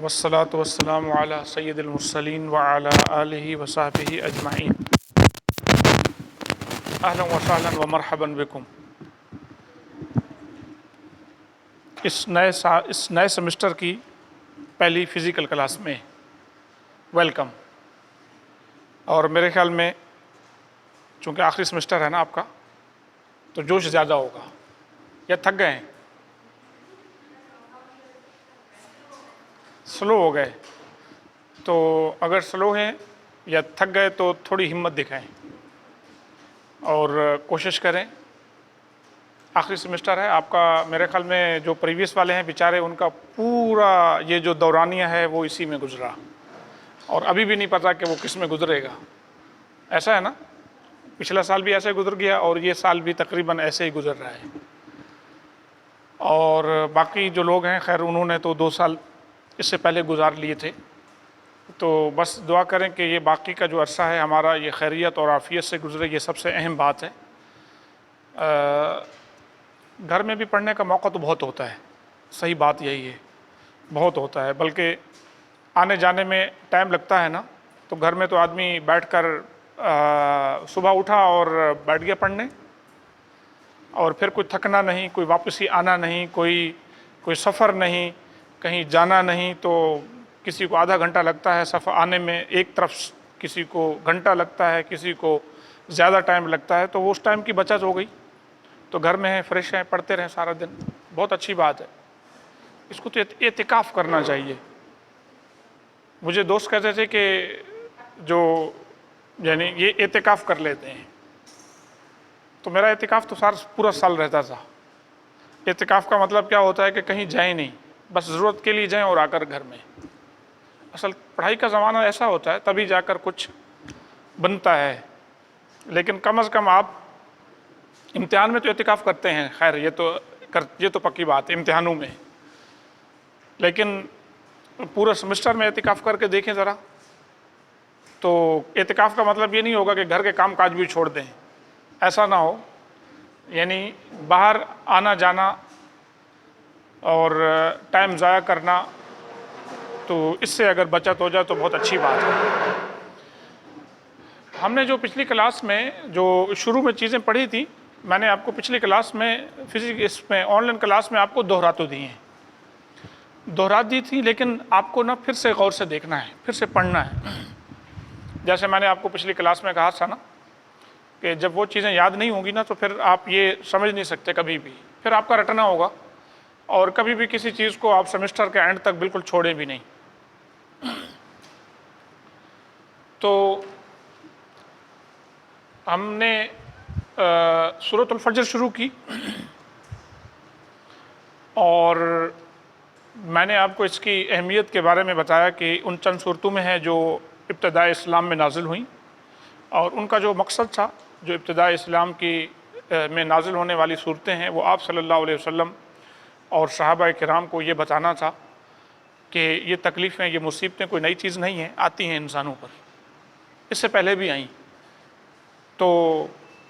والصلاة والسلام على سید المرسلین وعلى آلہ وصحبہ اجمعین۔ اہلا وسہلا ومرحبا بکم۔ اس نئے سمسٹر کی پہلی فزیکل کلاس میں ویلکم۔ اور میرے خیال میں چونکہ آخری سمسٹر ہے نا آپ کا، تو جوش زیادہ ہوگا یا تھک گئے ہیں؟ سلو ہو گئے؟ تو اگر سلو ہیں یا تھک گئے تو تھوڑی ہمت دکھائیں اور کوشش کریں۔ آخری سمسٹر ہے آپ کا، میرے خیال میں جو پریویس والے ہیں بیچارے ان کا پورا یہ جو دورانیہ ہے وہ اسی میں گزرا، اور ابھی بھی نہیں پتا کہ وہ کس میں گزرے گا۔ ایسا ہے نا، پچھلا سال بھی ایسے گزر گیا اور یہ سال بھی تقریباً ایسے ہی گزر رہا ہے۔ اور باقی جو لوگ ہیں خیر انہوں نے تو 2 سال اس سے پہلے گزار لیے تھے، تو بس دعا کریں کہ یہ باقی کا جو عرصہ ہے ہمارا یہ خیریت اور عافیت سے گزرے، یہ سب سے اہم بات ہے۔ گھر میں بھی پڑھنے کا موقع تو بہت ہوتا ہے، صحیح بات یہی ہے، بہت ہوتا ہے، بلکہ آنے جانے میں ٹائم لگتا ہے نا، تو گھر میں تو آدمی بیٹھ کر صبح اٹھا اور بیٹھ گیا پڑھنے، اور پھر کوئی تھکنا نہیں، کوئی واپسی آنا نہیں، کوئی سفر نہیں، کہیں جانا نہیں، تو کسی کو آدھا گھنٹہ لگتا ہے سفر آنے میں ایک طرف، کسی کو گھنٹہ لگتا ہے، کسی کو زیادہ ٹائم لگتا ہے، تو وہ اس ٹائم کی بچت ہو گئی۔ تو گھر میں ہیں، فریش ہیں، پڑھتے رہیں سارا دن، بہت اچھی بات ہے۔ اس کو تو اعتکاف کرنا چاہیے۔ مجھے دوست کہتے تھے کہ جو یعنی یہ اعتکاف کر لیتے ہیں، تو میرا اعتکاف تو پورا سال رہتا تھا۔ اعتکاف کا مطلب کیا ہوتا ہے کہ کہیں جائیں نہیں، بس ضرورت کے لیے جائیں اور آ کر گھر میں۔ اصل پڑھائی کا زمانہ ایسا ہوتا ہے تبھی جا کر کچھ بنتا ہے، لیکن کم از کم آپ امتحان میں تو اعتکاف کرتے ہیں، خیر یہ تو پکی بات ہے امتحانوں میں، لیکن پورا سمسٹر میں اعتکاف کر کے دیکھیں ذرا، تو اعتکاف کا مطلب یہ نہیں ہوگا کہ گھر کے کام کاج بھی چھوڑ دیں، ایسا نہ ہو، یعنی باہر آنا جانا اور ٹائم ضائع کرنا، تو اس سے اگر بچت ہو جائے تو بہت اچھی بات ہے۔ ہم نے جو پچھلی کلاس میں جو شروع میں چیزیں پڑھی تھی، میں نے آپ کو پچھلی کلاس میں فزکس میں آن لائن کلاس میں آپ کو دوہرا تو دی ہیں، دوہرا دی تھی، لیکن آپ کو نا پھر سے غور سے دیکھنا ہے، پھر سے پڑھنا ہے۔ جیسے میں نے آپ کو پچھلی کلاس میں کہا تھا نا کہ جب وہ چیزیں یاد نہیں ہوں گی نا تو پھر آپ یہ سمجھ نہیں سکتے کبھی بھی، پھر آپ کا رٹنا ہوگا، اور کبھی بھی کسی چیز کو آپ سمسٹر کے اینڈ تک بالکل چھوڑیں بھی نہیں۔ تو ہم نے سورۃ الفجر شروع کی، اور میں نے آپ کو اس کی اہمیت کے بارے میں بتایا کہ ان چند صورتوں میں ہے جو ابتدائے اسلام میں نازل ہوئیں، اور ان کا جو مقصد تھا، جو ابتدائے اسلام کی میں نازل ہونے والی صورتیں ہیں، وہ آپ صلی اللہ علیہ وسلم اور صحابہ کرام کو یہ بتانا تھا کہ یہ تکلیفیں، یہ مصیبتیں کوئی نئی چیز نہیں ہیں، آتی ہیں انسانوں پر، اس سے پہلے بھی آئیں۔ تو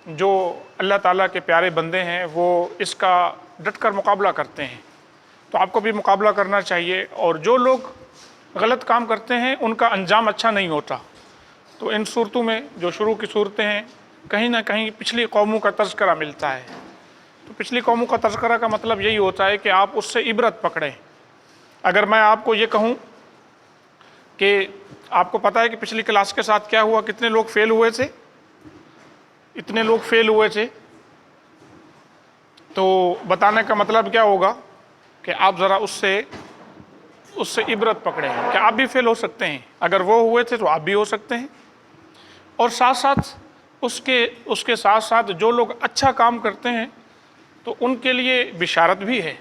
جو اللہ تعالیٰ کے پیارے بندے ہیں وہ اس کا ڈٹ کر مقابلہ کرتے ہیں، تو آپ کو بھی مقابلہ کرنا چاہیے، اور جو لوگ غلط کام کرتے ہیں ان کا انجام اچھا نہیں ہوتا۔ تو ان صورتوں میں جو شروع کی صورتیں ہیں، کہیں نہ کہیں پچھلی قوموں کا تذکرہ ملتا ہے۔ تو پچھلی قوموں کا تذکرہ کا مطلب یہی ہوتا ہے کہ آپ اس سے عبرت پکڑیں۔ اگر میں آپ کو یہ کہوں کہ آپ کو پتہ ہے کہ پچھلی کلاس کے ساتھ کیا ہوا، کتنے لوگ فیل ہوئے تھے، اتنے لوگ فیل ہوئے تھے، تو بتانے کا مطلب کیا ہوگا کہ آپ ذرا اس سے عبرت پکڑیں کہ آپ بھی فیل ہو سکتے ہیں، اگر وہ ہوئے تھے تو آپ بھی ہو سکتے ہیں۔ اور ساتھ ساتھ اس کے ساتھ ساتھ جو لوگ اچھا کام کرتے ہیں تو ان کے لیے بشارت بھی ہے،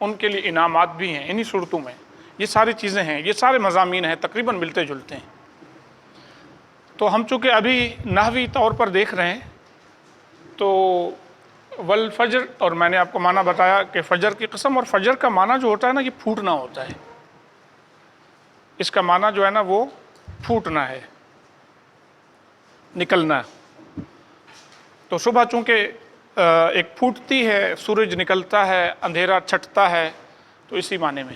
ان کے لیے انعامات بھی ہیں انہی صورتوں میں۔ یہ ساری چیزیں ہیں، یہ سارے مضامین ہیں، تقریباً ملتے جلتے ہیں۔ تو ہم چونکہ ابھی نحوی طور پر دیکھ رہے ہیں، تو والفجر، اور میں نے آپ کو معنی بتایا کہ فجر کی قسم، اور فجر کا معنی جو ہوتا ہے نا یہ پھوٹنا ہوتا ہے، اس کا معنی جو ہے نا وہ پھوٹنا ہے، نکلنا۔ تو صبح چونکہ ایک پھوٹتی ہے، سورج نکلتا ہے، اندھیرا چھٹتا ہے، تو اسی معنی میں۔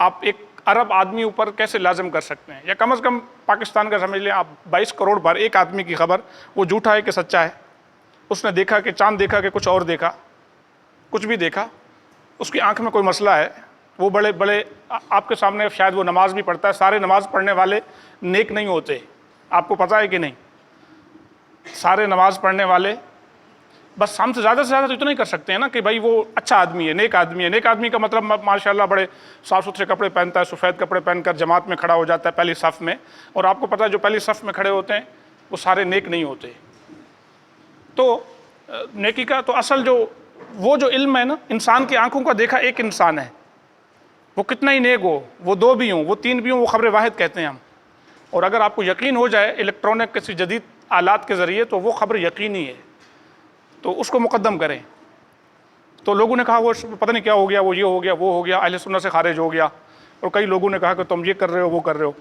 آپ ایک عرب آدمی اوپر کیسے لازم کر سکتے ہیں؟ یا کم از کم پاکستان کا سمجھ لیں آپ 22 کروڑ پر ایک آدمی کی خبر، وہ جھوٹا ہے کہ سچا ہے، اس نے دیکھا کہ چاند دیکھا کہ کچھ اور دیکھا، کچھ بھی دیکھا، اس کی آنکھ میں کوئی مسئلہ ہے، وہ بڑے بڑے آپ کے سامنے شاید وہ نماز بھی پڑھتا ہے، سارے نماز پڑھنے والے نیک نہیں ہوتے، آپ کو پتہ ہے کہ نہیں؟ سارے نماز پڑھنے والے، بس ہم سے زیادہ تو اتنا ہی کر سکتے ہیں نا کہ بھائی وہ اچھا آدمی ہے، نیک آدمی ہے۔ نیک آدمی کا مطلب ماشاءاللہ بڑے صاف ستھرے کپڑے پہنتا ہے، سفید کپڑے پہن کر جماعت میں کھڑا ہو جاتا ہے پہلی صف میں، اور آپ کو پتہ ہے جو پہلی صف میں کھڑے ہوتے ہیں وہ سارے نیک نہیں ہوتے۔ تو نیکی کا تو اصل وہ جو علم ہے نا، انسان کی آنکھوں کا دیکھا ایک انسان ہے، وہ کتنا ہی نیک ہو، وہ 2 بھی ہوں، وہ 3 بھی ہوں، وہ خبر واحد کہتے ہیں ہم۔ اور اگر آپ کو یقین ہو جائے الیکٹرانک کسی جدید آلات کے ذریعے تو وہ خبر یقینی ہے، تو اس کو مقدم کریں۔ تو لوگوں نے کہا وہ پتہ نہیں کیا ہو گیا، وہ یہ ہو گیا، وہ ہو گیا، اہل سنت سے خارج ہو گیا، اور کئی لوگوں نے کہا کہ تم یہ کر رہے ہو، وہ کر رہے ہو۔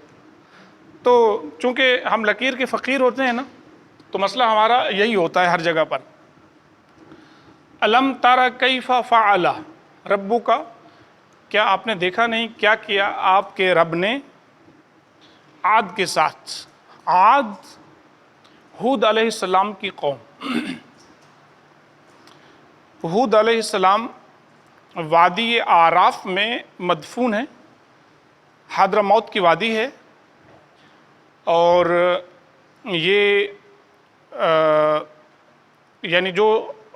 تو چونکہ ہم لکیر کے فقیر ہوتے ہیں نا، تو مسئلہ ہمارا یہی ہوتا ہے ہر جگہ پر۔ الم تر کیف فعل ربک، کیا آپ نے دیکھا نہیں کیا کیا آپ کے رب نے عاد کے ساتھ؟ عاد ہود علیہ السلام کی قوم۔ ہود علیہ السلام وادی آراف میں مدفون ہے، حضرموت کی وادی ہے، اور یہ یعنی جو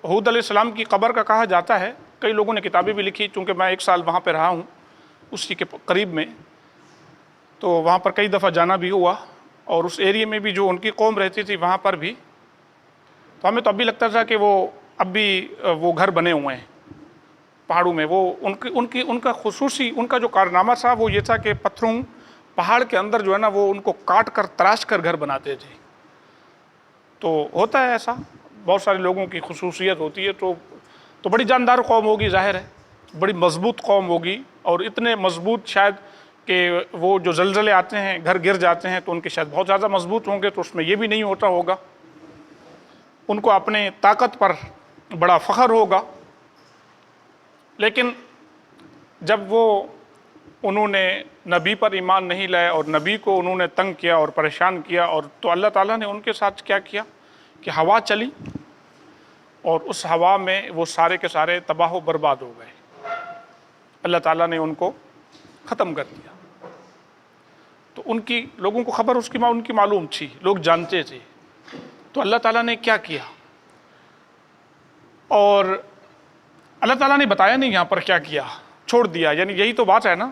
ہود علیہ السلام کی قبر کا کہا جاتا ہے، کئی لوگوں نے کتابیں بھی لکھی، چونکہ میں 1 سال وہاں پہ رہا ہوں اسی کے قریب میں، تو وہاں پر کئی دفعہ جانا بھی ہوا، اور اس ایریے میں بھی جو ان کی قوم رہتی تھی وہاں پر بھی، تو ہمیں تو اب بھی لگتا تھا کہ اب بھی وہ گھر بنے ہوئے ہیں پہاڑوں میں۔ وہ ان کا خصوصی ان کا جو کارنامہ تھا وہ یہ تھا کہ پتھروں پہاڑ کے اندر جو ہے نا وہ ان کو کاٹ کر تراش کر گھر بناتے تھے۔ تو ہوتا ہے ایسا، بہت سارے لوگوں کی خصوصیت ہوتی ہے، تو بڑی جاندار قوم ہوگی، ظاہر ہے بڑی مضبوط قوم ہوگی، اور اتنے مضبوط شاید کہ وہ جو زلزلے آتے ہیں گھر گر جاتے ہیں تو ان کے شاید بہت زیادہ مضبوط ہوں گے، تو اس میں یہ بھی نہیں ہوتا ہوگا، ان کو اپنے طاقت پر بڑا فخر ہوگا۔ لیکن جب انہوں نے نبی پر ایمان نہیں لائے اور نبی کو انہوں نے تنگ کیا اور پریشان کیا، اور تو اللہ تعالیٰ نے ان کے ساتھ کیا کیا کہ ہوا چلی، اور اس ہوا میں وہ سارے کے سارے تباہ و برباد ہو گئے، اللہ تعالیٰ نے ان کو ختم کر دیا۔ تو لوگوں کو خبر ان کی معلوم تھی، لوگ جانتے تھے، تو اللہ تعالیٰ نے کیا کیا، اور اللہ تعالیٰ نے بتایا نہیں یہاں پر کیا کیا، چھوڑ دیا۔ یعنی یہی تو بات ہے نا،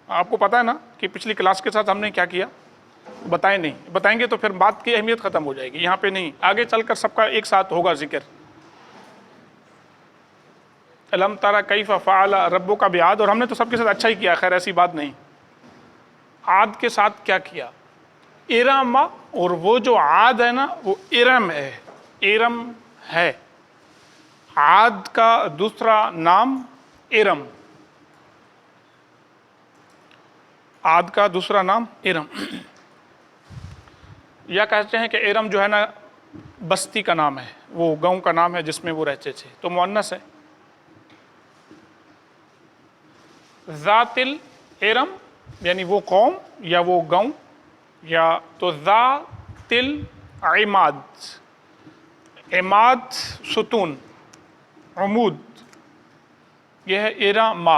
آپ کو پتہ ہے نا کہ پچھلی کلاس کے ساتھ ہم نے کیا کیا، بتائیں نہیں، بتائیں گے تو پھر بات کی اہمیت ختم ہو جائے گی، یہاں پہ نہیں، آگے چل کر سب کا ایک ساتھ ہوگا ذکر۔ الم تر کیف فعل ربک بعاد، اور ہم نے تو سب کے ساتھ اچھا ہی کیا، خیر ایسی بات نہیں۔ عاد کے ساتھ کیا کیا؟ ارم، اور وہ جو عاد ہے نا وہ ارم ہے، ارم ہے، عاد کا دوسرا نام ارم، عاد کا دوسرا نام ارم، یا کہتے ہیں کہ ارم جو ہے نا بستی کا نام ہے، وہ گاؤں کا نام ہے جس میں وہ رہتے تھے، تو مؤنث ہے۔ ذات الارم یعنی وہ قوم یا وہ گاؤں، یا تو ذات العماد، عماد ستون، عمود، یہ ہے ارم،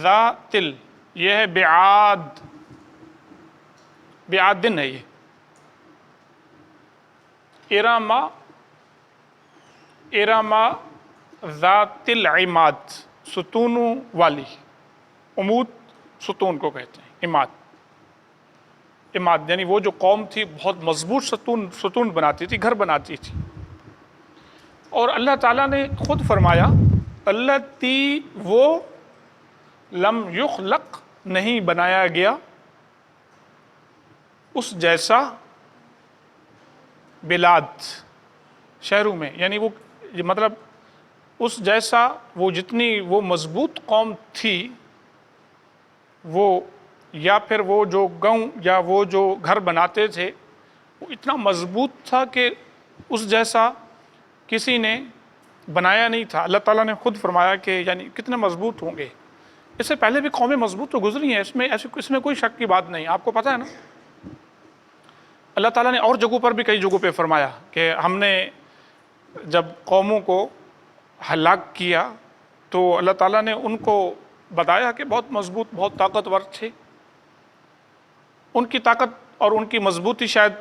ذات یہ ہے بعاد، بعادن ہے یہ، ارم، ارم ذات العماد، ستونوں والی، عمود ستون کو کہتے ہیں، عماد، عماد یعنی وہ جو قوم تھی بہت مضبوط ستون بناتی تھی، گھر بناتی تھی۔ اور اللہ تعالیٰ نے خود فرمایا التی، وہ لم یخلق نہیں بنایا گیا اس جیسا بلاد شہروں میں، یعنی وہ مطلب اس جیسا وہ جتنی وہ مضبوط قوم تھی، وہ یا پھر وہ جو گاؤں یا وہ جو گھر بناتے تھے وہ اتنا مضبوط تھا کہ اس جیسا کسی نے بنایا نہیں تھا۔ اللہ تعالیٰ نے خود فرمایا کہ یعنی کتنے مضبوط ہوں گے اس سے پہلے بھی قومیں مضبوط تو گزری ہیں، اس میں کوئی شک کی بات نہیں. آپ کو پتہ ہے نا اللہ تعالیٰ نے اور جگہوں پر بھی کئی جگہوں پہ فرمایا کہ ہم نے جب قوموں کو ہلاک کیا تو اللہ تعالیٰ نے ان کو بتایا کہ بہت مضبوط، بہت طاقتور تھے. ان کی طاقت اور ان کی مضبوطی شاید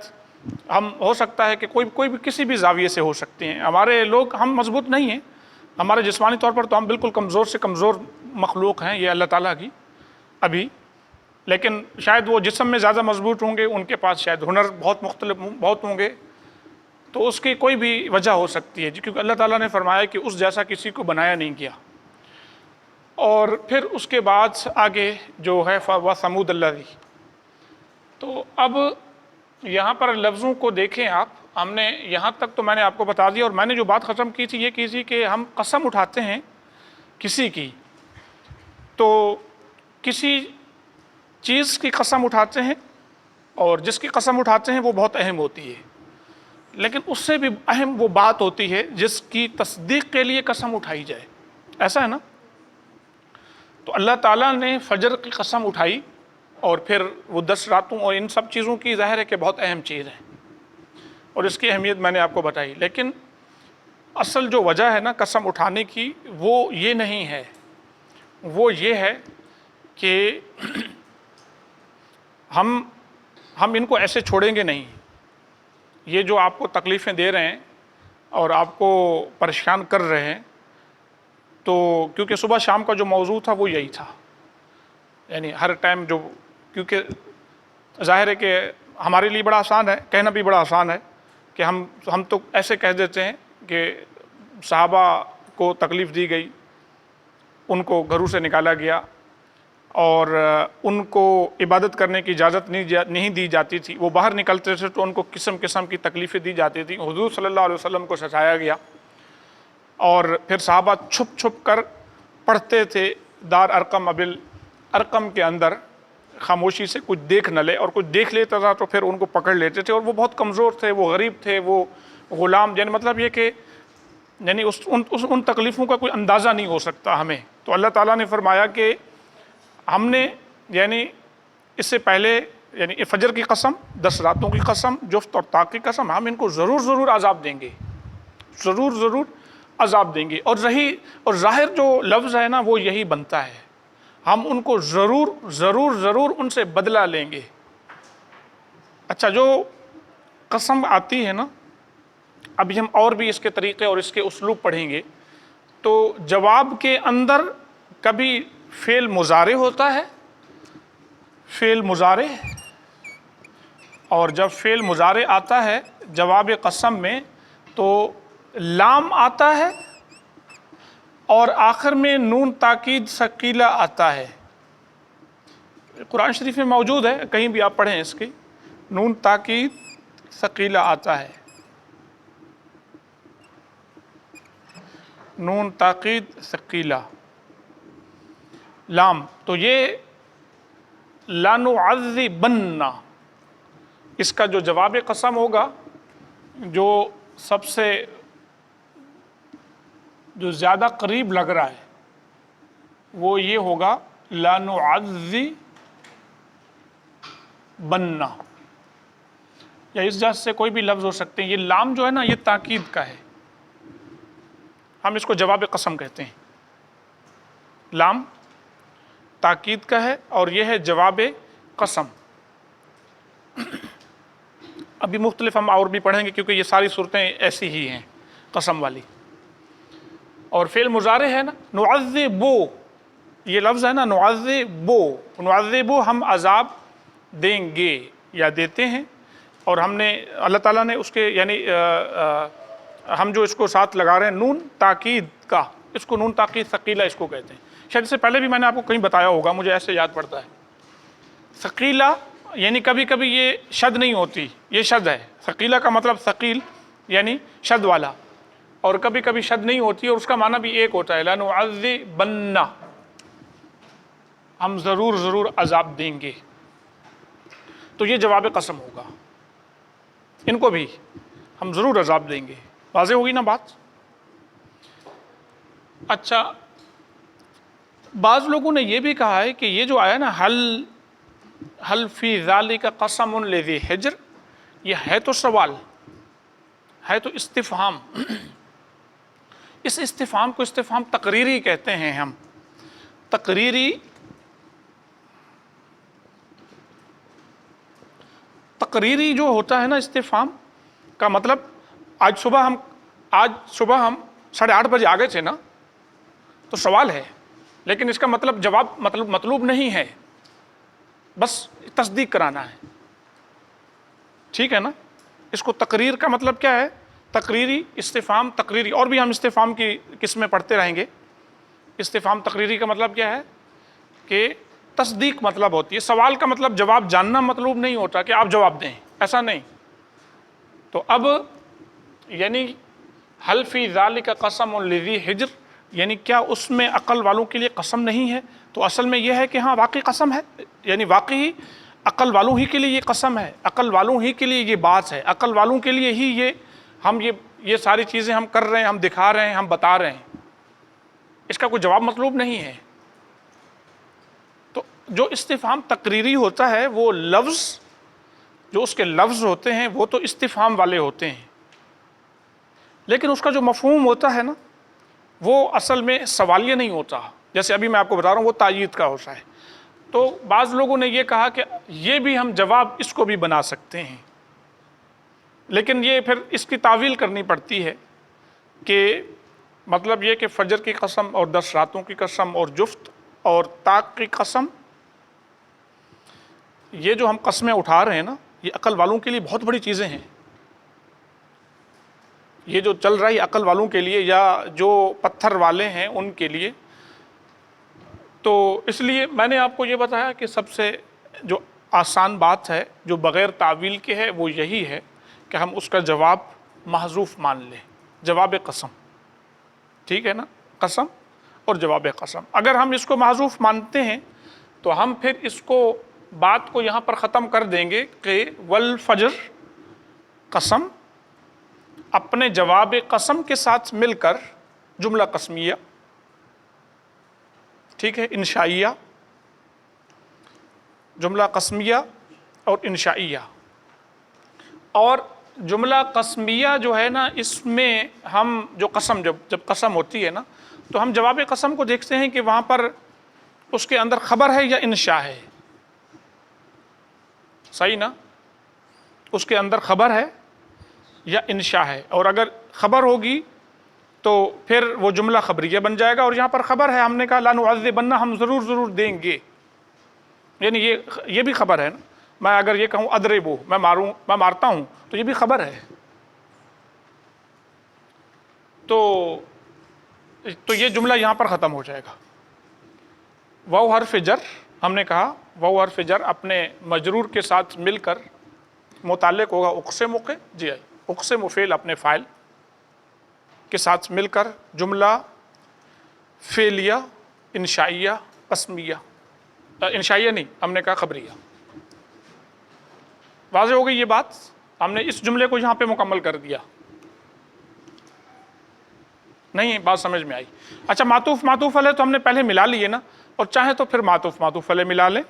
ہم ہو سکتا ہے کہ کوئی بھی کسی بھی زاویے سے ہو سکتے ہیں. ہمارے لوگ ہم مضبوط نہیں ہیں، ہمارے جسمانی طور پر تو ہم بالکل کمزور سے کمزور مخلوق ہیں یہ اللہ تعالیٰ کی ابھی، لیکن شاید وہ جسم میں زیادہ مضبوط ہوں گے، ان کے پاس شاید ہنر بہت مختلف بہت ہوں گے. تو اس کی کوئی بھی وجہ ہو سکتی ہے کیونکہ اللہ تعالیٰ نے فرمایا کہ اس جیسا کسی کو بنایا نہیں کیا. اور پھر اس کے بعد آگے جو ہے وَثَمُودَ الَّذِي. تو اب یہاں پر لفظوں کو دیکھیں آپ، ہم نے یہاں تک تو میں نے آپ کو بتا دیا، اور میں نے جو بات ختم کی تھی یہ کی تھی کہ ہم قسم اٹھاتے ہیں کسی کی، تو کسی چیز کی قسم اٹھاتے ہیں، اور جس کی قسم اٹھاتے ہیں وہ بہت اہم ہوتی ہے، لیکن اس سے بھی اہم وہ بات ہوتی ہے جس کی تصدیق کے لیے قسم اٹھائی جائے. ایسا ہے نا؟ تو اللہ تعالیٰ نے فجر کی قسم اٹھائی، اور پھر وہ 10 راتوں اور ان سب چیزوں کی ظاہر ہے کہ بہت اہم چیز ہے، اور اس کی اہمیت میں نے آپ کو بتائی. لیکن اصل جو وجہ ہے نا قسم اٹھانے کی وہ یہ نہیں ہے، وہ یہ ہے کہ ہم ان کو ایسے چھوڑیں گے نہیں. یہ جو آپ کو تکلیفیں دے رہے ہیں اور آپ کو پریشان کر رہے ہیں، تو کیونکہ صبح شام کا جو موضوع تھا وہ یہی تھا، یعنی ہر ٹائم جو، کیونکہ ظاہر ہے کہ ہمارے لیے بڑا آسان ہے، کہنا بھی بڑا آسان ہے کہ ہم تو ایسے کہہ دیتے ہیں کہ صحابہ کو تکلیف دی گئی، ان کو گھروں سے نکالا گیا، اور ان کو عبادت کرنے کی اجازت نہیں دی جاتی تھی. وہ باہر نکلتے تھے تو ان کو قسم قسم کی تکلیفیں دی جاتی تھیں. حضور صلی اللہ علیہ وسلم کو سجایا گیا، اور پھر صحابہ چھپ چھپ کر پڑھتے تھے دار ارقم ارقم کے اندر، خاموشی سے، کچھ دیکھ نہ لے، اور کچھ دیکھ لیتا تھا تو پھر ان کو پکڑ لیتے تھے. اور وہ بہت کمزور تھے، وہ غریب تھے، وہ غلام، یعنی مطلب یہ کہ یعنی ان تکلیفوں کا کوئی اندازہ نہیں ہو سکتا ہمیں. تو اللہ تعالیٰ نے فرمایا کہ ہم نے یعنی اس سے پہلے یعنی فجر کی قسم، 10 راتوں کی قسم، جفت اور طاق کی قسم، ہم ان کو ضرور عذاب دیں گے، ضرور عذاب دیں گے. اور ظاہر جو لفظ ہے نا وہ یہی بنتا ہے، ہم ان کو ضرور ان سے بدلہ لیں گے. اچھا، جو قسم آتی ہے نا، ابھی ہم اور بھی اس کے طریقے اور اس کے اسلوب پڑھیں گے. تو جواب کے اندر کبھی فعل مضارع ہوتا ہے، فعل مضارع، اور جب فعل مضارع آتا ہے جواب قسم میں تو لام آتا ہے، اور آخر میں نون تاکید ثقیلہ آتا ہے. قرآن شریف میں موجود ہے، کہیں بھی آپ پڑھیں اس کی، نون تاکید ثقیلہ آتا ہے، نون تاکید ثقیلہ، لام. تو یہ لَنُعَذِّبَنَّ، اس کا جو جواب قسم ہوگا، جو سب سے جو زیادہ قریب لگ رہا ہے وہ یہ ہوگا لَنُعَذِّبَنَّ، یا اس جہاز سے کوئی بھی لفظ ہو سکتے ہیں. یہ لام جو ہے نا یہ تاکید کا ہے، ہم اس کو جواب قسم کہتے ہیں. لام تاکید کا ہے اور یہ ہے جواب قسم. ابھی مختلف ہم اور بھی پڑھیں گے کیونکہ یہ ساری صورتیں ایسی ہی ہیں قسم والی. اور فعل مضارع ہے نا، نعذبو، یہ لفظ ہے نا نعذبو، ہم عذاب دیں گے یا دیتے ہیں. اور ہم نے اللہ تعالیٰ نے اس کے یعنی ہم جو اس کو ساتھ لگا رہے ہیں نون تاکید کا، اس کو نون تاکید ثقیلہ اس کو کہتے ہیں. شاید اس سے پہلے بھی میں نے آپ کو کہیں بتایا ہوگا، مجھے ایسے یاد پڑتا ہے. ثقیلہ یعنی کبھی کبھی یہ شد نہیں ہوتی، یہ شد ہے. ثقیلہ کا مطلب ثقیل یعنی شد والا، اور کبھی کبھی شد نہیں ہوتی اور اس کا معنی بھی ایک ہوتا ہے، لَنُعَذِّبَنَّ، ہم ضرور عذاب دیں گے. تو یہ جواب قسم ہوگا، ان کو بھی ہم ضرور عذاب دیں گے. واضح ہوگی نا بات؟ اچھا، بعض لوگوں نے یہ بھی کہا ہے کہ یہ جو آیا نا حل فی ذالک قسم لذی حجر، یہ ہے تو سوال، ہے تو استفہام۔ اس استفہام کو استفہام تقریری کہتے ہیں ہم۔ تقریری جو ہوتا ہے نا استفہام کا مطلب، آج صبح ہم 8:30 بجے آگے تھے نا، تو سوال ہے، لیکن اس کا مطلب جواب مطلوب نہیں ہے، بس تصدیق کرانا ہے، ٹھیک ہے نا۔ اس کو تقریر کا مطلب کیا ہے؟ تقریری استفہام تقریری، اور بھی ہم استفہام کی قسمیں پڑھتے رہیں گے۔ استفہام تقریری کا مطلب کیا ہے کہ تصدیق مطلب ہوتی ہے۔ سوال کا مطلب جواب جاننا مطلوب نہیں ہوتا کہ آپ جواب دیں، ایسا نہیں۔ تو اب یعنی حل فی ذالک قسم لذی حجر، یعنی کیا اس میں عقل والوں کے لیے قسم نہیں ہے؟ تو اصل میں یہ ہے کہ ہاں واقعی قسم ہے، یعنی واقعی عقل والوں ہی کے لیے یہ قسم ہے، عقل والوں ہی کے لیے یہ بات ہے، عقل والوں کے لیے ہی یہ ساری چیزیں ہم کر رہے ہیں، ہم دکھا رہے ہیں، ہم بتا رہے ہیں۔ اس کا کوئی جواب مطلوب نہیں ہے۔ تو جو استفہام تقریری ہوتا ہے، وہ لفظ جو اس کے لفظ ہوتے ہیں وہ تو استفہام والے ہوتے ہیں، لیکن اس کا جو مفہوم ہوتا ہے نا، وہ اصل میں سوالیہ نہیں ہوتا۔ جیسے ابھی میں آپ کو بتا رہا ہوں، وہ تائید کا ہوتا ہے۔ تو بعض لوگوں نے یہ کہا کہ یہ بھی ہم جواب اس کو بھی بنا سکتے ہیں، لیکن یہ پھر اس کی تعویل کرنی پڑتی ہے کہ مطلب یہ کہ فجر کی قسم اور 10 راتوں کی قسم اور جفت اور طاق کی قسم، یہ جو ہم قسمیں اٹھا رہے ہیں نا، یہ عقل والوں کے لیے بہت بڑی چیزیں ہیں۔ یہ جو چل رہا ہے عقل والوں کے لیے یا جو پتھر والے ہیں ان کے لیے۔ تو اس لیے میں نے آپ کو یہ بتایا کہ سب سے جو آسان بات ہے جو بغیر تعویل کے ہے، وہ یہی ہے کہ ہم اس کا جواب محذوف مان لیں، جواب قسم، ٹھیک ہے نا، قسم اور جواب قسم۔ اگر ہم اس کو محذوف مانتے ہیں تو ہم پھر اس کو بات کو یہاں پر ختم کر دیں گے کہ والفجر، قسم اپنے جواب قسم کے ساتھ مل کر جملہ قسمیہ، ٹھیک ہے، انشائیہ، جملہ قسمیہ اور انشائیہ۔ اور جملہ قسمیہ جو ہے نا، اس میں ہم جو قسم جب قسم ہوتی ہے نا، تو ہم جواب قسم کو دیکھتے ہیں کہ وہاں پر اس کے اندر خبر ہے یا انشاء ہے، صحیح نا؟ اس کے اندر خبر ہے یا انشاء ہے، اور اگر خبر ہوگی تو پھر وہ جملہ خبریہ بن جائے گا۔ اور یہاں پر خبر ہے، ہم نے کہا لَنُعَذِّبَنَّ، ہم ضرور دیں گے، یعنی یہ بھی خبر ہے نا۔ میں اگر یہ کہوں اضربو، میں مارتا ہوں، تو یہ بھی خبر ہے۔ تو یہ جملہ یہاں پر ختم ہو جائے گا۔ واو حرف جر، ہم نے کہا واو حرف جر اپنے مجرور کے ساتھ مل کر متعلق ہوگا اقسم کے، جی اقسم فعل اپنے فاعل کے ساتھ مل کر جملہ فعلیہ انشائیہ قسمیہ، انشائیہ نہیں، ہم نے کہا خبریہ۔ واضح ہو گئی یہ بات؟ ہم نے اس جملے کو یہاں پہ مکمل کر دیا، نہیں بات سمجھ میں آئی؟ اچھا، معطوف علیہ تو ہم نے پہلے ملا لیے نا، اور چاہے تو پھر معطوف علیہ ملا لیں۔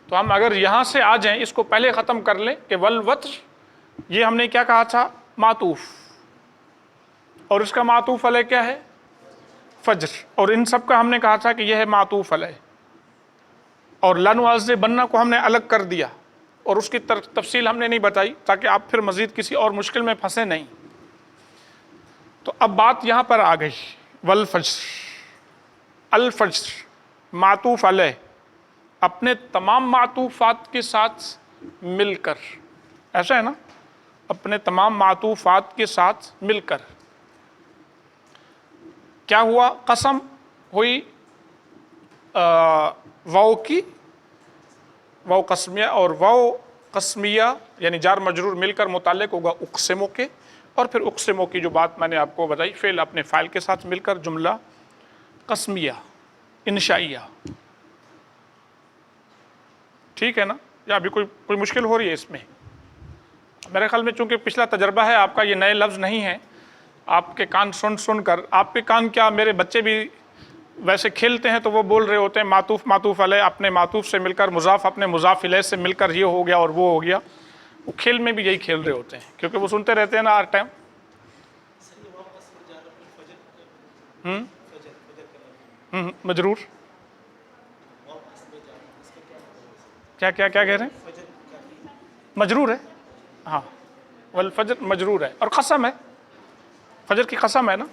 تو ہم اگر یہاں سے آ جائیں، اس کو پہلے ختم کر لیں کہ والوتر، یہ ہم نے کیا کہا تھا؟ معطوف، اور اس کا معطوف علیہ کیا ہے؟ فجر، اور ان سب کا ہم نے کہا تھا کہ یہ ہے معطوف علیہ، اور لَنُعَذِّبَنَّ کو ہم نے الگ کر دیا، اور اس کی تفصیل ہم نے نہیں بتائی تاکہ آپ پھر مزید کسی اور مشکل میں پھنسے نہیں۔ تو اب بات یہاں پر آ گئی، والفجر، الفجر معطوف علیہ اپنے تمام معطوفات کے ساتھ مل کر، ایسا ہے نا، اپنے تمام معطوفات کے ساتھ مل کر کیا ہوا؟ قسم ہوئی واو کی، واو قسمیہ، اور واو قسمیہ یعنی جار مجرور مل کر متعلق ہوگا اقسموں کے، اور پھر اقسموں کی جو بات میں نے آپ کو بتائی، فعل اپنے فاعل کے ساتھ مل کر جملہ قسمیہ انشائیہ، ٹھیک ہے نا؟ یا ابھی کوئی مشکل ہو رہی ہے اس میں؟ میرے خیال میں چونکہ پچھلا تجربہ ہے آپ کا، یہ نئے لفظ نہیں ہیں، آپ کے کان سن کر، آپ کے کان کیا، میرے بچے بھی ویسے کھیلتے ہیں تو وہ بول رہے ہوتے ہیں معطوف معطوف علیہ اپنے معطوف سے مل کر، مضاف اپنے مضاف الیہ سے مل کر، یہ ہو گیا اور وہ ہو گیا. وہ کھیل میں بھی یہی کھیل رہے ہوتے ہیں کیونکہ وہ سنتے رہتے ہیں نا ہر ٹائم. مجرور کیا کیا کیا کہہ رہے ہیں؟ مجرور ہے. ہاں والفجر مجرور ہے، اور قسم ہے، فجر کی قسم ہے نا.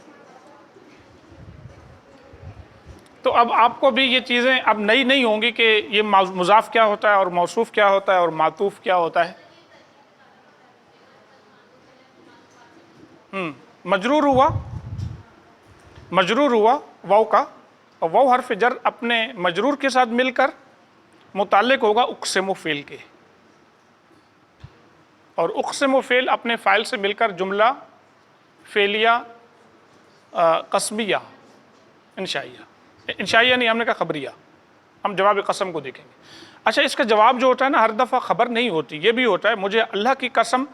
تو اب آپ کو بھی یہ چیزیں اب نئی نہیں ہوں گی کہ یہ مضاف کیا ہوتا ہے اور موصوف کیا ہوتا ہے اور معطوف کیا ہوتا ہے. مجرور ہوا، مجرور ہوا واو کا، اور واو حرف جر اپنے مجرور کے ساتھ مل کر متعلق ہوگا اقسم فعل کے، اور اقسم فعل اپنے فاعل سے مل کر جملہ فعلیہ قسمیہ انشائیہ، انشائیہ نہیں، ہم نے کہا خبریہ. ہم جواب قسم کو دیکھیں گے. اچھا، اس کا جواب جو ہوتا ہے نا ہر دفعہ خبر نہیں ہوتی، یہ بھی ہوتا ہے مجھے اللہ کی قسم،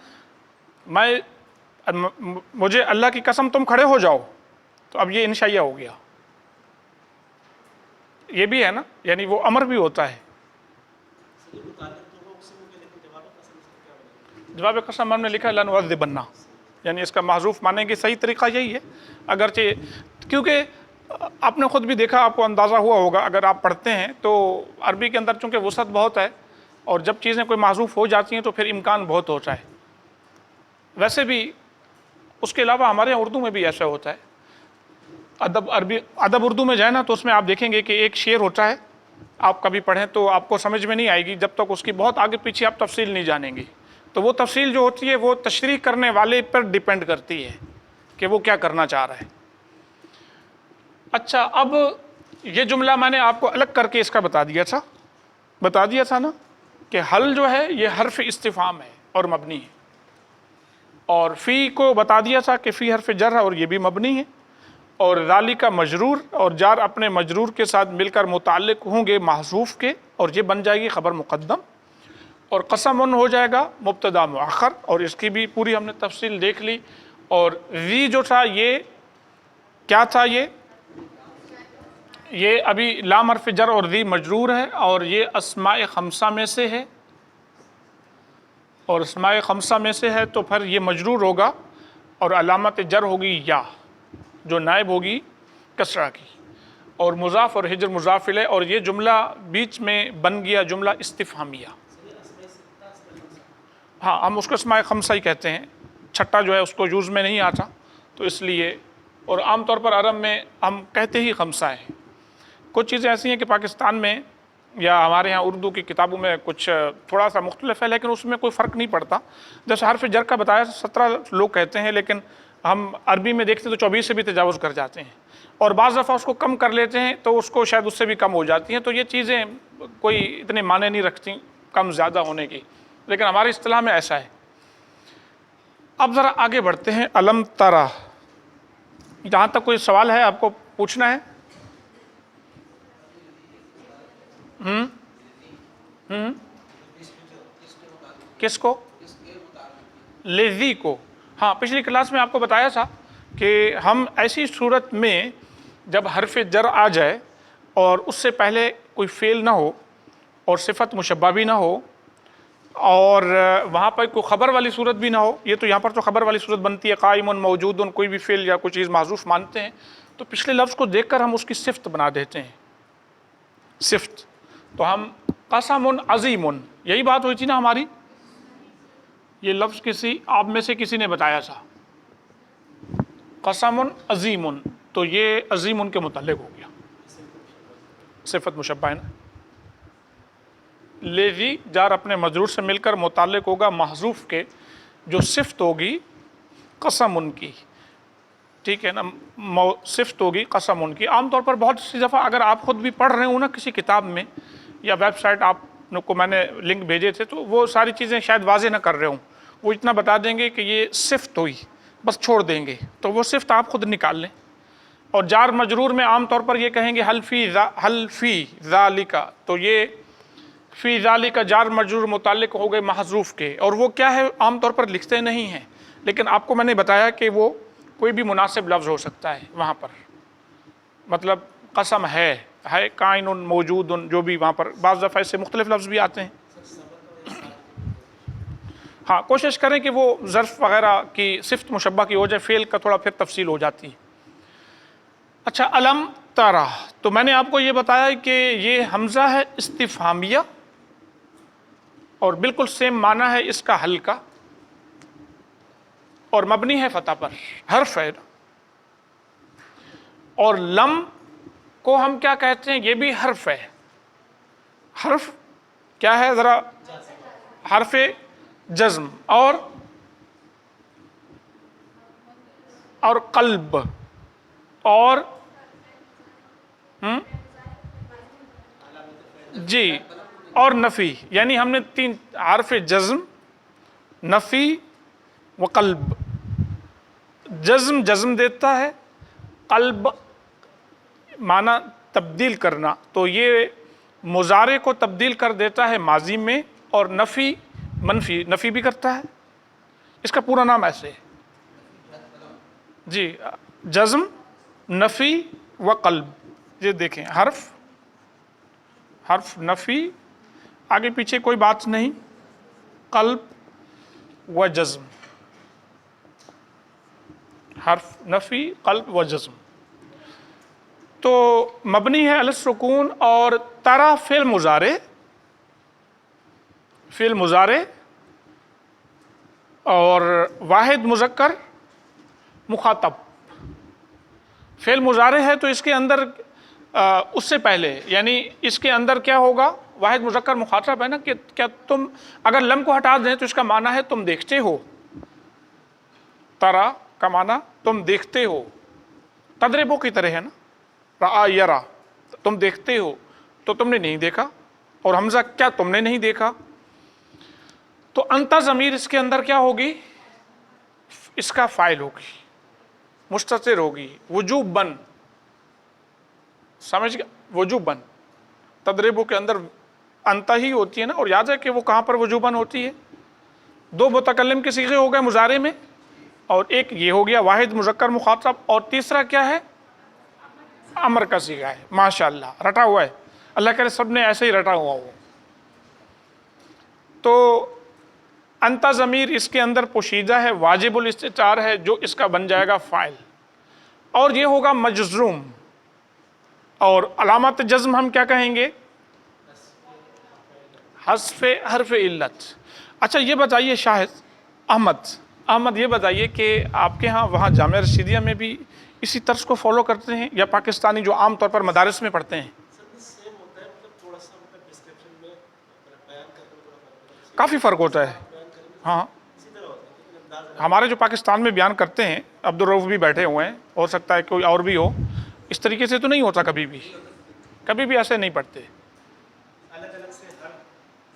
مجھے اللہ کی قسم تم کھڑے ہو جاؤ، تو اب یہ انشائیہ ہو گیا. یہ بھی ہے نا، یعنی وہ امر بھی ہوتا ہے. جواب قسم ہم نے لکھا ہے لنعذبن، یعنی اس کا محذوف مانیں گے. صحیح طریقہ یہی ہے، اگرچہ کیونکہ آپ نے خود بھی دیکھا، آپ کو اندازہ ہوا ہوگا اگر آپ پڑھتے ہیں تو عربی کے اندر چونکہ وسعت بہت ہے، اور جب چیزیں کوئی محذوف ہو جاتی ہیں تو پھر امکان بہت ہوتا ہے. ویسے بھی اس کے علاوہ ہمارے یہاں اردو میں بھی ایسا ہوتا ہے. ادب اردو میں جائے نا تو اس میں آپ دیکھیں گے کہ ایک شعر ہوتا ہے، آپ کبھی پڑھیں تو آپ کو سمجھ میں نہیں آئے گی جب تک اس کی بہت آگے پیچھے آپ تفصیل نہیں جانیں گے. تو وہ تفصیل جو ہوتی ہے وہ تشریح کرنے والے پر ڈیپینڈ کرتی ہے کہ وہ کیا کرنا چاہ رہا ہے. اچھا، اب یہ جملہ میں نے آپ کو الگ کر کے اس کا بتا دیا تھا نا کہ حل جو ہے یہ حرف استفہام ہے اور مبنی ہے، اور فی کو بتا دیا تھا کہ فی حرف جر ہے اور یہ بھی مبنی ہے، اور ذالک مجرور اور جار اپنے مجرور کے ساتھ مل کر متعلق ہوں گے محذوف کے، اور یہ بن جائے گی خبر مقدم. اور قسم ہو جائے گا مبتدا مؤخر، اور اس کی بھی پوری ہم نے تفصیل دیکھ لی. اور ذی جو تھا یہ کیا تھا؟ یہ ابھی لام حرف جر اور ذی مجرور ہے، اور یہ اسماء خمسہ میں سے ہے، اور اسماء خمسہ میں سے ہے تو پھر یہ مجرور ہوگا، اور علامت جر ہوگی یا، جو نائب ہوگی کسرہ کی، اور مضاف اور ہجر مضاف الیہ، اور یہ جملہ بیچ میں بن گیا جملہ استفہامیہ. ہاں، ہم اس کو اسماء خمسہ ہی کہتے ہیں، چھٹا جو ہے اس کو یوز میں نہیں آتا تو اس لیے، اور عام طور پر عرب میں ہم کہتے ہی خمسہ ہیں. کچھ چیزیں ایسی ہیں کہ پاکستان میں یا ہمارے ہاں اردو کی کتابوں میں کچھ تھوڑا سا مختلف ہے، لیکن اس میں کوئی فرق نہیں پڑتا. جیسے حرف جر کا بتایا 17 لوگ کہتے ہیں، لیکن ہم عربی میں دیکھتے تو 24 سے بھی تجاوز کر جاتے ہیں، اور بعض دفعہ اس کو کم کر لیتے ہیں تو اس کو شاید اس سے بھی کم ہو جاتی ہیں. تو یہ چیزیں کوئی اتنے معنی نہیں رکھتی کم زیادہ ہونے کی، لیکن ہماری اصطلاح میں ایسا ہے. اب ذرا آگے بڑھتے ہیں. الم ترا، جہاں تک کوئی سوال ہے آپ کو پوچھنا ہے؟ کس کو؟ لیزی کو. ہاں، پچھلی کلاس میں آپ کو بتایا تھا کہ ہم ایسی صورت میں جب حرف جر آ جائے اور اس سے پہلے کوئی فعل نہ ہو اور صفت مشبہ بھی نہ ہو، اور وہاں پر کوئی خبر والی صورت بھی نہ ہو. یہ تو یہاں پر تو خبر والی صورت بنتی ہے، قائم موجود، کوئی بھی فعل یا کوئی چیز محذوف مانتے ہیں، تو پچھلے لفظ کو دیکھ کر ہم اس کی صفت بنا دیتے ہیں. صفت تو ہم قسم عظیم، یہی بات ہوئی تھی نا ہماری. یہ لفظ کسی آپ میں سے کسی نے بتایا تھا، قسم عظیم، تو یہ عظیم ان کے متعلق ہو گیا، صفت مشبہ ہے نا. لیزی جار اپنے مجرور سے مل کر متعلق ہوگا محذوف کے، جو صفت ہوگی قسم ان کی. ٹھیک ہے نا، صفت ہوگی قسم ان کی. عام طور پر بہت سی دفعہ اگر آپ خود بھی پڑھ رہے ہوں نا کسی کتاب میں یا ویب سائٹ آپ کو میں نے لنک بھیجے تھے، تو وہ ساری چیزیں شاید واضح نہ کر رہے ہوں، وہ اتنا بتا دیں گے کہ یہ صفت ہوئی، بس چھوڑ دیں گے، تو وہ صفت آپ خود نکال لیں. اور جار مجرور میں عام طور پر یہ کہیں گے حل فی ذالک، تو یہ فی ذالک جار مجرور متعلق ہو گئے محذوف کے، اور وہ کیا ہے عام طور پر لکھتے نہیں ہیں، لیکن آپ کو میں نے بتایا کہ وہ کوئی بھی مناسب لفظ ہو سکتا ہے وہاں پر. مطلب قسم ہے کائن موجود، جو بھی وہاں پر بعض دفعہ اس سے مختلف لفظ بھی آتے ہیں. ہاں کوشش کریں کہ وہ ظرف وغیرہ کی صفت مشبہ کی ہو جائے، فعل کا تھوڑا پھر تفصیل ہو جاتی ہے. اچھا علم ترا، تو میں نے آپ کو یہ بتایا کہ یہ حمزہ ہے استفہامیہ اور بالکل سیم معنی ہے اس کا حل کا، اور مبنی ہے فتح پر، حرف ہے. اور لم کو ہم کیا کہتے ہیں؟ یہ بھی حرف ہے. حرف کیا ہے ذرا؟ حرف جزم اور قلب اور جی اور نفی، یعنی ہم نے تین حرف جزم، نفی و قلب. جزم دیتا ہے، قلب معنی تبدیل کرنا، تو یہ مضارع کو تبدیل کر دیتا ہے ماضی میں، اور نفی منفی نفی بھی کرتا ہے. اس کا پورا نام ایسے ہے جی، جزم، نفی و قلب. یہ دیکھیں حرف نفی، آگے پیچھے کوئی بات نہیں، قلب و جزم، حرف نفی قلب و جزم. تو مبنی ہے علی السکون، اور ترا فعل مضارع اور واحد مذکر مخاطب. فعل مضارع ہے تو اس کے اندر اس سے پہلے، یعنی اس کے اندر کیا ہوگا؟ واحد مذکر مخاطب ہے نا، کہ کیا تم اگر لم کو ہٹا دیں تو اس کا معنی ہے تم دیکھتے ہو. ترا کا معنی تم دیکھتے ہو، تدربو کی طرح ہے نا، رآ یرا، تم دیکھتے ہو تو تم نے نہیں دیکھا، اور حمزہ کیا تم نے نہیں دیکھا. تو انت ضمیر اس کے اندر کیا ہوگی؟ اس کا فاعل ہوگی، مستتر ہوگی وجوباً. سمجھ گیا؟ وجوباً. تدریبوں کے اندر انت ہی ہوتی ہے نا، اور یاد ہے کہ وہ کہاں پر وجوباً ہوتی ہے؟ دو متکلم کے صیغے ہو گئے مضارع میں، اور ایک یہ ہو گیا واحد مذکر مخاطب، اور تیسرا کیا ہے؟ امر کا صیغہ ہے. ماشاءاللہ رٹا ہوا ہے، اللہ کرے سب نے ایسے ہی رٹا ہوا ہو. تو انت ضمیر اس کے اندر پوشیدہ ہے، واجب الاستتار ہے، جو اس کا بن جائے گا فاعل، اور یہ ہوگا مجزوم. اور علامت جزم ہم کیا کہیں گے؟ حذف حرف علت. اچھا یہ بتائیے شاہد احمد یہ بتائیے کہ آپ کے ہاں وہاں جامعہ رشیدیہ میں بھی اسی طرز کو فالو کرتے ہیں، یا پاکستانی جو عام طور پر مدارس میں پڑھتے ہیں؟ کافی فرق ہوتا ہے. ہاں ہمارے جو پاکستان میں بیان کرتے ہیں، عبدالرؤف بھی بیٹھے ہوئے ہیں، ہو سکتا ہے کوئی اور بھی ہو، اس طریقے سے تو نہیں ہوتا، کبھی بھی ایسے نہیں پڑھتے.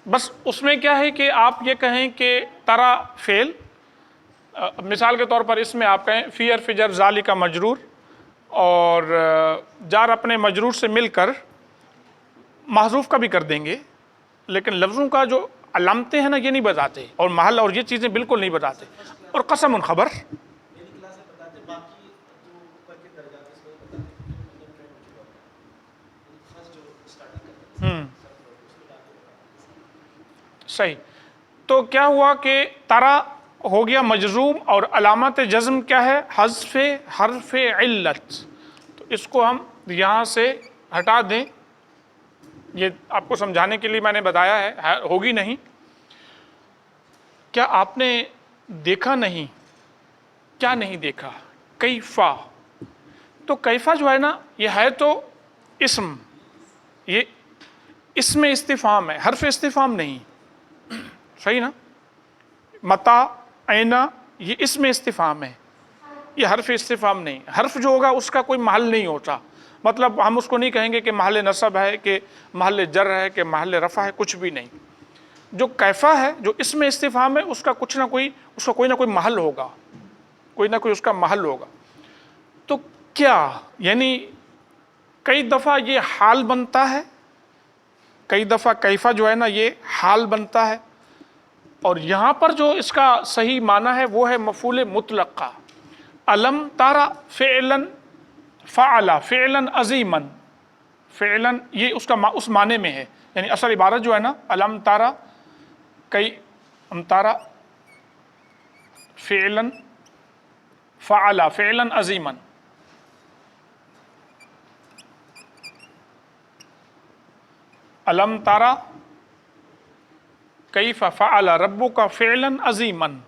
بس اس میں کیا ہے کہ آپ یہ کہیں کہ ترا فعل، مثال کے طور پر اس میں آپ کہیں فی حرف جر ذالک مجرور، اور جار اپنے مجرور سے مل کر محذوف کا بھی کر دیں گے، لیکن لفظوں کا جو علامتیں ہیں نا یہ نہیں بتاتے، اور محل اور یہ چیزیں بالکل نہیں بتاتے. اور قسم خبر، صحیح. تو کیا ہوا کہ ترا ہو گیا مجزوم، اور علامت جزم کیا ہے؟ حذف حرف علت. تو اس کو ہم یہاں سے ہٹا دیں، یہ آپ کو سمجھانے کے لیے میں نے بتایا ہے، ہوگی نہیں. کیا آپ نے دیکھا نہیں؟ کیا نہیں دیکھا؟ کیفا. تو کیفا جو ہے نا، یہ ہے تو اسم، یہ اسم استفہام ہے، حرف استفہام نہیں. صحیح نا؟ متا، اینا، یہ اسم استفہام ہے، یہ حرف استفہام نہیں. حرف جو ہوگا اس کا کوئی محل نہیں ہوتا، مطلب ہم اس کو نہیں کہیں گے کہ محل نصب ہے، کہ محل جر ہے، کہ محل رفع ہے، کچھ بھی نہیں. جو کیفا ہے، جو اسم استفہام ہے، اس کا کوئی نہ کوئی محل ہوگا، کوئی نہ کوئی اس کا محل ہوگا. تو کیا، یعنی کئی دفعہ یہ حال بنتا ہے، کئی دفعہ کیفا جو ہے نا یہ حال بنتا ہے، اور یہاں پر جو اس کا صحیح معنی ہے وہ ہے مفعول مطلق کا. علم تارا فعلا فعلا فعلا عظیما، فعلاً یہ اس معنی میں ہے، یعنی اصل عبارت جو ہے نا الم تارا کئی امتارا فعلاً فعلا فعلاً عظیماً، الم تارا کیف فعل ربک فعلاً عظیماً،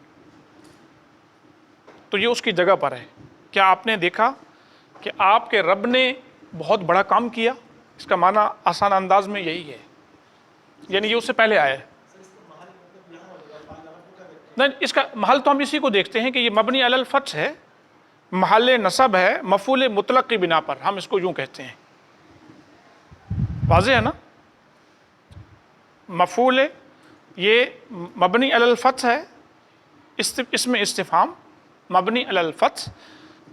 تو یہ اس کی جگہ پر ہے. کیا آپ نے دیکھا کہ آپ کے رب نے بہت بڑا کام کیا؟ اس کا معنی آسان انداز میں یہی ہے، یعنی یہ اس سے پہلے آیا ہے. نہیں، اس کا محل تو ہم اسی کو دیکھتے ہیں کہ یہ مبنی علی الفتح ہے، محل نصب ہے مفعول مطلق کی بنا پر، ہم اس کو یوں کہتے ہیں. واضح ہے نا؟ مفعول یہ مبنی علی الفتح ہے، اس میں استفہام مبنی علی الفتح.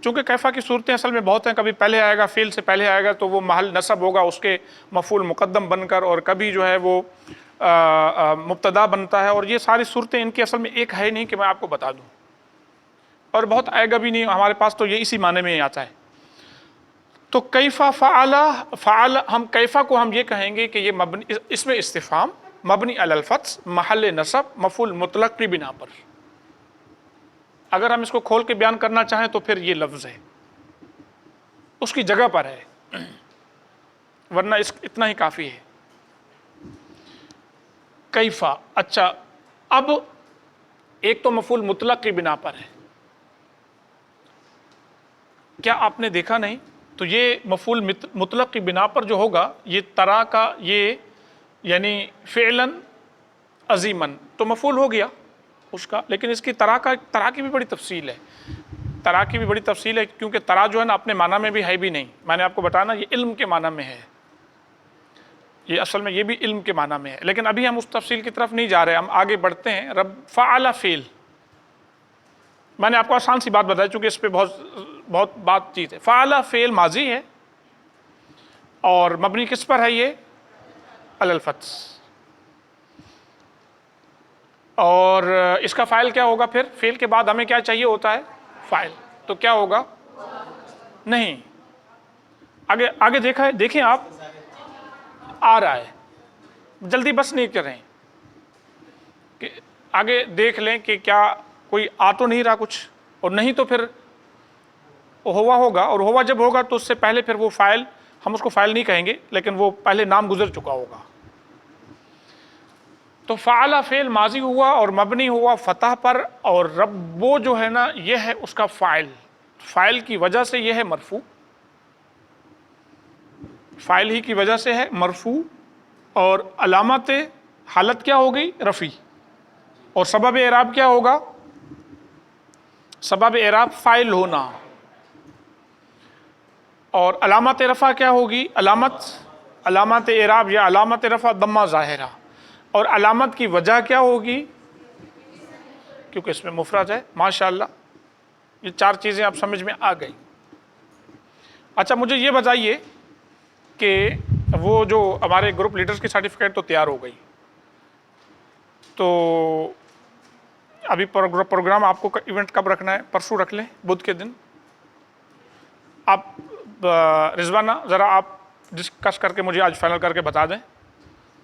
چونکہ کیفا کی صورتیں اصل میں بہت ہیں، کبھی پہلے آئے گا فعل سے پہلے آئے گا تو وہ محل نصب ہوگا اس کے مفعول مقدم بن کر، اور کبھی جو ہے وہ مبتدا بنتا ہے، اور یہ ساری صورتیں ان کی اصل میں ایک ہے نہیں کہ میں آپ کو بتا دوں، اور بہت آئے گا بھی نہیں ہمارے پاس، تو یہ اسی معنی میں آتا ہے. تو کیفا فعل ہم کیفا کو ہم یہ کہیں گے کہ یہ مبنی، اس میں استفہام مبنی علی الفتح محل نصب مفعول مطلق کی بنا پر. اگر ہم اس کو کھول کے بیان کرنا چاہیں تو پھر یہ لفظ ہے، اس کی جگہ پر ہے، ورنہ اتنا ہی کافی ہے. کیفا، اچھا اب ایک تو مفعول مطلق کی بنا پر ہے، کیا آپ نے دیکھا نہیں؟ تو یہ مفعول مطلق کی بنا پر جو ہوگا یہ ترا کا، یہ یعنی فعلاً عظیماً تو مفعول ہو گیا اس کا، لیکن اس کی ترا کی بھی بڑی تفصیل ہے. ترا کی بھی بڑی تفصیل ہے، کیونکہ ترا جو ہے نا اپنے معنی میں بھی ہے بھی نہیں. میں نے آپ کو بتانا یہ علم کے معنی میں ہے، یہ اصل میں یہ بھی علم کے معنی میں ہے، لیکن ابھی ہم اس تفصیل کی طرف نہیں جا رہے، ہم آگے بڑھتے ہیں. رب فعل فعل، میں نے آپ کو آسان سی بات بتائی چونکہ اس پہ بہت بات چیت ہے. فعل فعل ماضی ہے اور مبنی کس پر ہے؟ یہ علی الفتح. اور اس کا فاعل کیا ہوگا پھر؟ فعل کے بعد ہمیں کیا چاہیے ہوتا ہے؟ فاعل. تو کیا ہوگا؟ نہیں، آگے دیکھیں آپ، آ رہا ہے، جلدی بس نہیں کر رہے ہیں کہ آگے دیکھ لیں کہ کیا کوئی آ تو نہیں رہا کچھ، اور نہیں تو پھر ہوا ہوگا، اور ہوا جب ہوگا تو اس سے پہلے پھر وہ فاعل، ہم اس کو فاعل نہیں کہیں گے لیکن وہ پہلے نام گزر چکا ہوگا. تو فعل فعل ماضی ہوا اور مبنی ہوا فتح پر، اور رب وہ جو ہے نا یہ ہے اس کا فاعل. فاعل کی وجہ سے یہ ہے مرفوع، فاعل ہی کی وجہ سے ہے مرفوع، اور علامت حالت کیا ہو گئی؟ رفع. اور سبب اعراب کیا ہوگا؟ سبب اعراب فاعل ہونا. اور علامت رفع کیا ہوگی؟ علامت اعراب یا علامت رفع ضمہ ظاہرہ. اور علامت کی وجہ کیا ہوگی؟ کیونکہ اس میں مفرد ہے. ماشاءاللہ، یہ چار چیزیں آپ سمجھ میں آ گئی. اچھا مجھے یہ بتائیے کہ وہ جو ہمارے گروپ لیڈرز کی سرٹیفکیٹ تو تیار ہو گئی، تو ابھی پروگرام آپ کو ایونٹ کب رکھنا ہے؟ پرسوں رکھ لیں، بدھ کے دن. آپ رضوانہ ذرا آپ ڈسکس کر کے مجھے آج فائنل کر کے بتا دیں،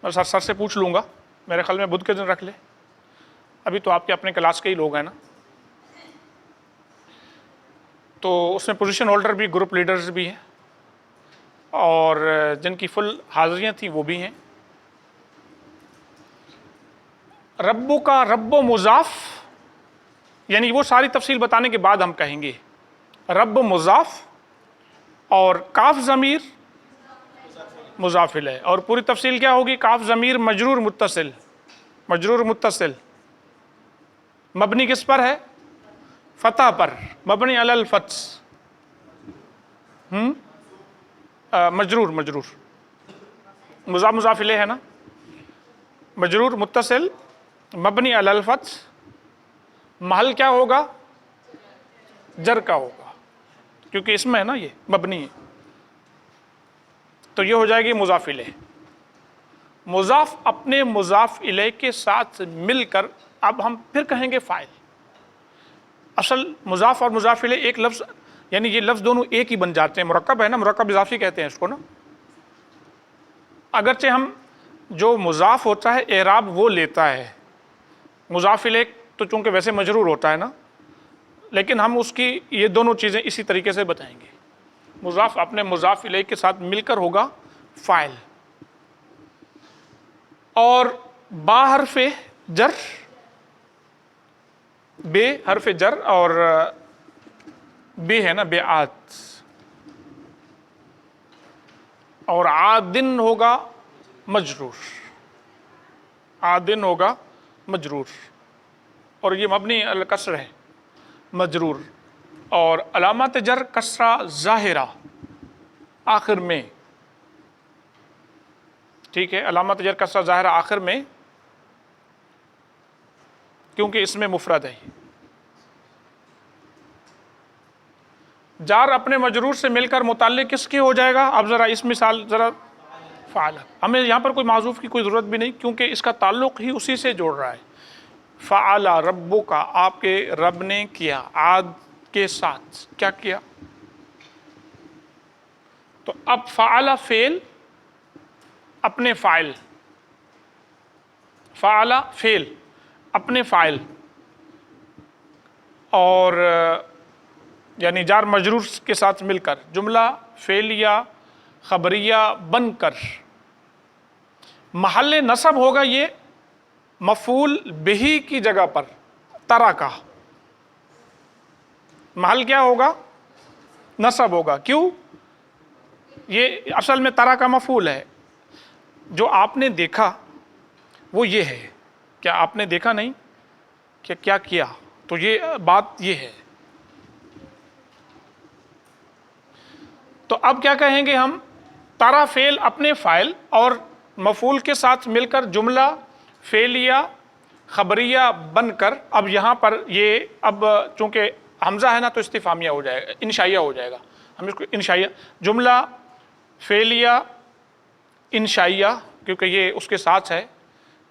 میں سر سے پوچھ لوں گا. میرے خیال میں بدھ کے دن رکھ لیں، ابھی تو آپ کے اپنے کلاس کے ہی لوگ ہیں نا. تو اس میں پوزیشن ہولڈر بھی گروپ لیڈرز بھی ہیں، اور جن کی فل حاضریاں تھیں وہ بھی ہیں. ربو کا رب و مضاف، یعنی وہ ساری تفصیل بتانے کے بعد ہم کہیں گے رب مضاف اور کاف ضمیر مضاف الیہ. اور پوری تفصیل کیا ہوگی؟ کاف ضمیر مجرور متصل، مجرور متصل مبنی کس پر ہے؟ فتح پر، مبنی علی الفتح. مجرور مضاف مضاف الیہ ہے نا، مجرور متصل مبنی علی الفتح، محل کیا ہوگا؟ جر کا ہوگا، کیونکہ اس میں ہے نا یہ مبنی ہے. تو یہ ہو جائے گی مضاف الیہ. مضاف اپنے مضاف الیہ کے ساتھ مل کر اب ہم پھر کہیں گے فاعل. اصل مضاف اور مضاف الیہ ایک لفظ، یعنی یہ لفظ دونوں ایک ہی بن جاتے ہیں. مرکب ہے نا، مرکب اضافی کہتے ہیں اس کو نا. اگرچہ ہم جو مضاف ہوتا ہے اعراب وہ لیتا ہے، مضاف الیہ تو چونکہ ویسے مجرور ہوتا ہے نا، لیکن ہم اس کی یہ دونوں چیزیں اسی طریقے سے بتائیں گے۔ مضاف اپنے مضاف الیہ کے ساتھ مل کر ہوگا فاعل، اور با حرف جر، بے حرف جر، اور بے ہے نا بے عاد، اور عادن ہوگا مجرور، عادن ہوگا مجرور، اور یہ مبنی علی الکسر ہے مجرور، اور علامات جر کسرہ ظاہرہ آخر میں، ٹھیک ہے، علامات جر کسرہ ظاہرہ آخر میں، کیونکہ اس میں مفرد ہے۔ جار اپنے مجرور سے مل کر متعلق کس کے ہو جائے گا؟ اب ذرا اس مثال ذرا فعل، ہمیں یہاں پر کوئی معذوف کی کوئی ضرورت بھی نہیں، کیونکہ اس کا تعلق ہی اسی سے جوڑ رہا ہے۔ فعل ربک، آپ کے رب نے کیا، عاد کے ساتھ کیا کیا؟ تو اب فعل فعل اپنے فاعل، فعل فعل اپنے فاعل، اور یعنی جار مجرور کے ساتھ مل کر جملہ فعلیہ خبریہ بن کر محل نصب ہوگا یہ مفعول بہ کی جگہ پر، ترکا، محل کیا ہوگا؟ نصب ہوگا۔ کیوں؟ یہ اصل میں ترکا مفعول ہے، جو آپ نے دیکھا وہ یہ ہے، کیا آپ نے دیکھا نہیں کہ کیا کیا؟ تو یہ بات یہ ہے۔ تو اب کیا کہیں گے ہم؟ ترا فعل اپنے فاعل اور مفعول کے ساتھ مل کر جملہ فعلیہ خبریہ بن کر، اب یہاں پر یہ اب چونکہ حمزہ ہے نا تو استفہامیہ ہو جائے گا، انشائیہ ہو جائے گا، ہم اس کو انشائیہ، جملہ فعلیہ انشائیہ، کیونکہ یہ اس کے ساتھ ہے،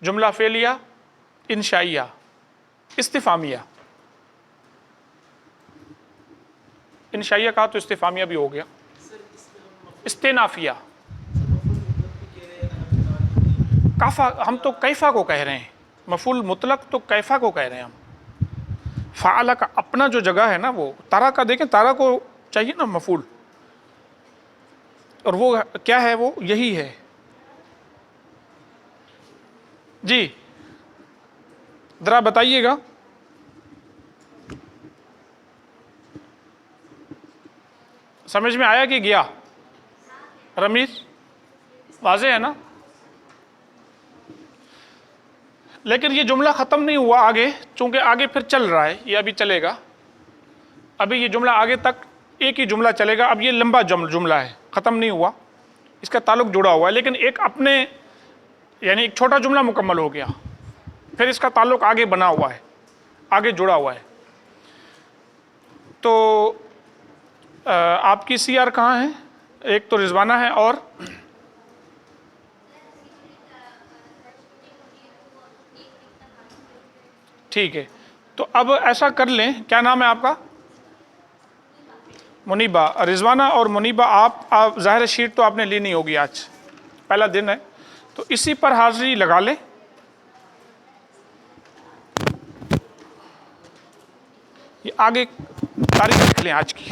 جملہ فعلیہ انشائیہ استفہامیہ، انشائیہ کہا تو استفہامیہ بھی ہو گیا، استئنافیہ، کیفا، ہم تو کیفا کو کہہ رہے ہیں، مفعول مطلق تو کیفا کو کہہ رہے ہیں ہم۔ فعل کا اپنا جو جگہ ہے نا، وہ تارا کا، دیکھیں تارا کو چاہیے نا مفعول، اور وہ کیا ہے؟ وہ یہی ہے۔ جی ذرا بتائیے گا، سمجھ میں آیا کہ گیا؟ رمیز واضح ہے نا؟ لیکن یہ جملہ ختم نہیں ہوا آگے، چونکہ آگے پھر چل رہا ہے، یہ ابھی چلے گا، ابھی یہ جملہ آگے تک ایک ہی جملہ چلے گا، اب یہ لمبا جملہ ہے، ختم نہیں ہوا، اس کا تعلق جڑا ہوا ہے، لیکن ایک اپنے یعنی ایک چھوٹا جملہ مکمل ہو گیا، پھر اس کا تعلق آگے بنا ہوا ہے، آگے جڑا ہوا ہے۔ تو آپ کی سی آر کہاں ہے؟ ایک تو رضوانہ ہے، اور ٹھیک ہے، تو اب ایسا کر لیں، کیا نام ہے آپ کا؟ منیبہ۔ رضوانہ اور منیبہ، آپ ظاہر شیٹ تو آپ نے لی نہیں ہوگی، آج پہلا دن ہے، تو اسی پر حاضری لگا لیں۔ یہ آگے تاریخ لکھ لیں آج کی۔